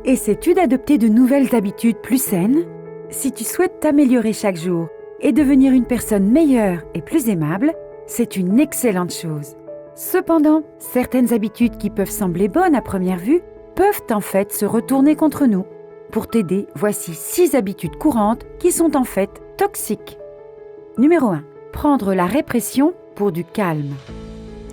Essaies-tu d'adopter de nouvelles habitudes plus saines? Si tu souhaites t'améliorer chaque jour et devenir une personne meilleure et plus aimable, c'est une excellente chose. Cependant, certaines habitudes qui peuvent sembler bonnes à première vue peuvent en fait se retourner contre nous. Pour t'aider, voici 6 habitudes courantes qui sont en fait toxiques. Numéro 1. Prendre la répression pour du calme.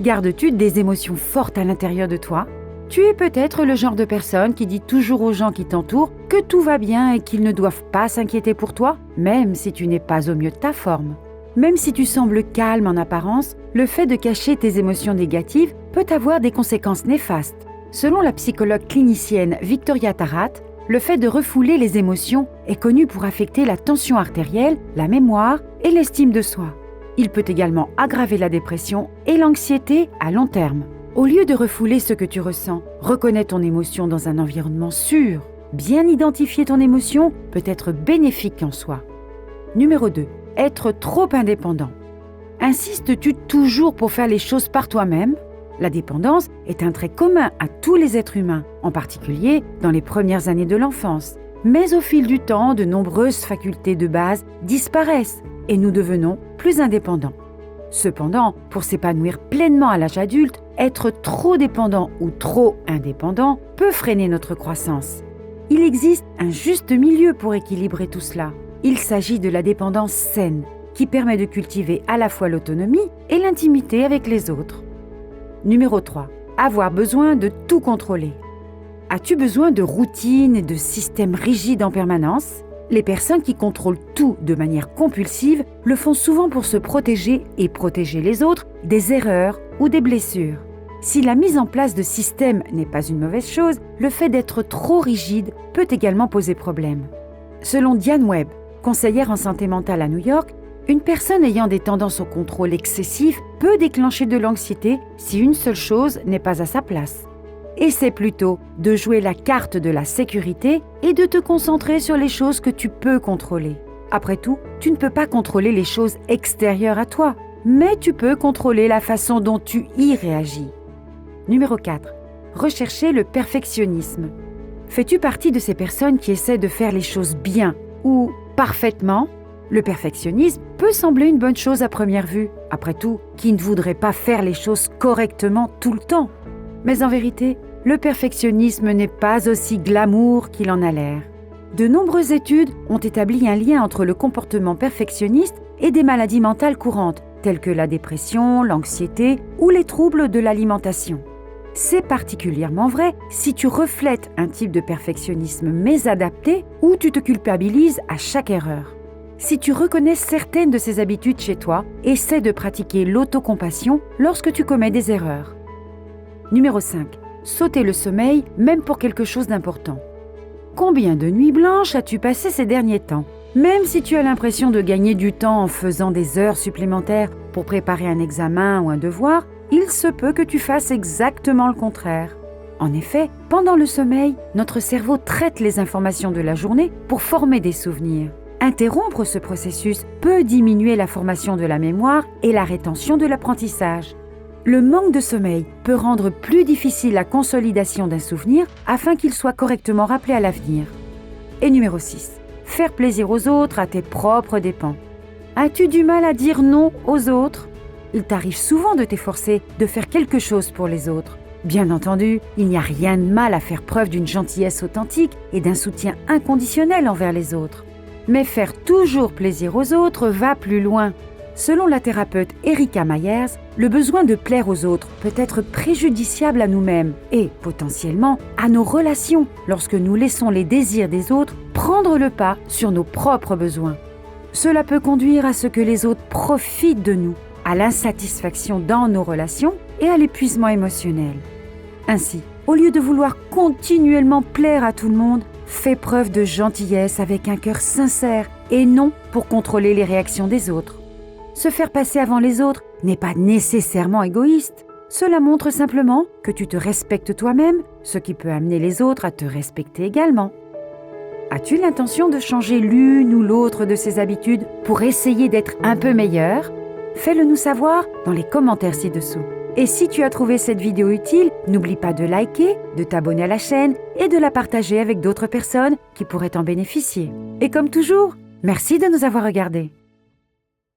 Gardes-tu des émotions fortes à l'intérieur de toi? Tu es peut-être le genre de personne qui dit toujours aux gens qui t'entourent que tout va bien et qu'ils ne doivent pas s'inquiéter pour toi, même si tu n'es pas au mieux de ta forme. Même si tu sembles calme en apparence, le fait de cacher tes émotions négatives peut avoir des conséquences néfastes. Selon la psychologue clinicienne Victoria Tarat, le fait de refouler les émotions est connu pour affecter la tension artérielle, la mémoire et l'estime de soi. Il peut également aggraver la dépression et l'anxiété à long terme. Au lieu de refouler ce que tu ressens, reconnais ton émotion dans un environnement sûr. Bien identifier ton émotion peut être bénéfique en soi. Numéro 2. Être trop indépendant. Insistes-tu toujours pour faire les choses par toi-même? La dépendance est un trait commun à tous les êtres humains, en particulier dans les premières années de l'enfance. Mais au fil du temps, de nombreuses facultés de base disparaissent et nous devenons plus indépendants. Cependant, pour s'épanouir pleinement à l'âge adulte, être trop dépendant ou trop indépendant peut freiner notre croissance. Il existe un juste milieu pour équilibrer tout cela. Il s'agit de la dépendance saine, qui permet de cultiver à la fois l'autonomie et l'intimité avec les autres. Numéro 3. Avoir besoin de tout contrôler. As-tu besoin de routines et de systèmes rigides en permanence? Les personnes qui contrôlent tout de manière compulsive le font souvent pour se protéger et protéger les autres des erreurs ou des blessures. Si la mise en place de systèmes n'est pas une mauvaise chose, le fait d'être trop rigide peut également poser problème. Selon Diane Webb, conseillère en santé mentale à New York, une personne ayant des tendances au contrôle excessif peut déclencher de l'anxiété si une seule chose n'est pas à sa place. Essaie plutôt de jouer la carte de la sécurité et de te concentrer sur les choses que tu peux contrôler. Après tout, tu ne peux pas contrôler les choses extérieures à toi, mais tu peux contrôler la façon dont tu y réagis. Numéro 4. Rechercher le perfectionnisme. Fais-tu partie de ces personnes qui essaient de faire les choses bien ou parfaitement? Le perfectionnisme peut sembler une bonne chose à première vue. Après tout, qui ne voudrait pas faire les choses correctement tout le temps? Mais en vérité, le perfectionnisme n'est pas aussi glamour qu'il en a l'air. De nombreuses études ont établi un lien entre le comportement perfectionniste et des maladies mentales courantes, telles que la dépression, l'anxiété ou les troubles de l'alimentation. C'est particulièrement vrai si tu reflètes un type de perfectionnisme mésadapté ou tu te culpabilises à chaque erreur. Si tu reconnais certaines de ces habitudes chez toi, essaie de pratiquer l'autocompassion lorsque tu commets des erreurs. Numéro 5. Sauter le sommeil, même pour quelque chose d'important. Combien de nuits blanches as-tu passé ces derniers temps? Même si tu as l'impression de gagner du temps en faisant des heures supplémentaires pour préparer un examen ou un devoir, il se peut que tu fasses exactement le contraire. En effet, pendant le sommeil, notre cerveau traite les informations de la journée pour former des souvenirs. Interrompre ce processus peut diminuer la formation de la mémoire et la rétention de l'apprentissage. Le manque de sommeil peut rendre plus difficile la consolidation d'un souvenir afin qu'il soit correctement rappelé à l'avenir. Et numéro 6. Faire plaisir aux autres à tes propres dépens. As-tu du mal à dire non aux autres? Il t'arrive souvent de t'efforcer de faire quelque chose pour les autres. Bien entendu, il n'y a rien de mal à faire preuve d'une gentillesse authentique et d'un soutien inconditionnel envers les autres. Mais faire toujours plaisir aux autres va plus loin. Selon la thérapeute Erika Myers, le besoin de plaire aux autres peut être préjudiciable à nous-mêmes et, potentiellement, à nos relations lorsque nous laissons les désirs des autres prendre le pas sur nos propres besoins. Cela peut conduire à ce que les autres profitent de nous, à l'insatisfaction dans nos relations et à l'épuisement émotionnel. Ainsi, au lieu de vouloir continuellement plaire à tout le monde, fais preuve de gentillesse avec un cœur sincère et non pour contrôler les réactions des autres. Se faire passer avant les autres n'est pas nécessairement égoïste. Cela montre simplement que tu te respectes toi-même, ce qui peut amener les autres à te respecter également. As-tu l'intention de changer l'une ou l'autre de ces habitudes pour essayer d'être un peu meilleur? Fais-le nous savoir dans les commentaires ci-dessous. Et si tu as trouvé cette vidéo utile, n'oublie pas de liker, de t'abonner à la chaîne et de la partager avec d'autres personnes qui pourraient en bénéficier. Et comme toujours, merci de nous avoir regardés.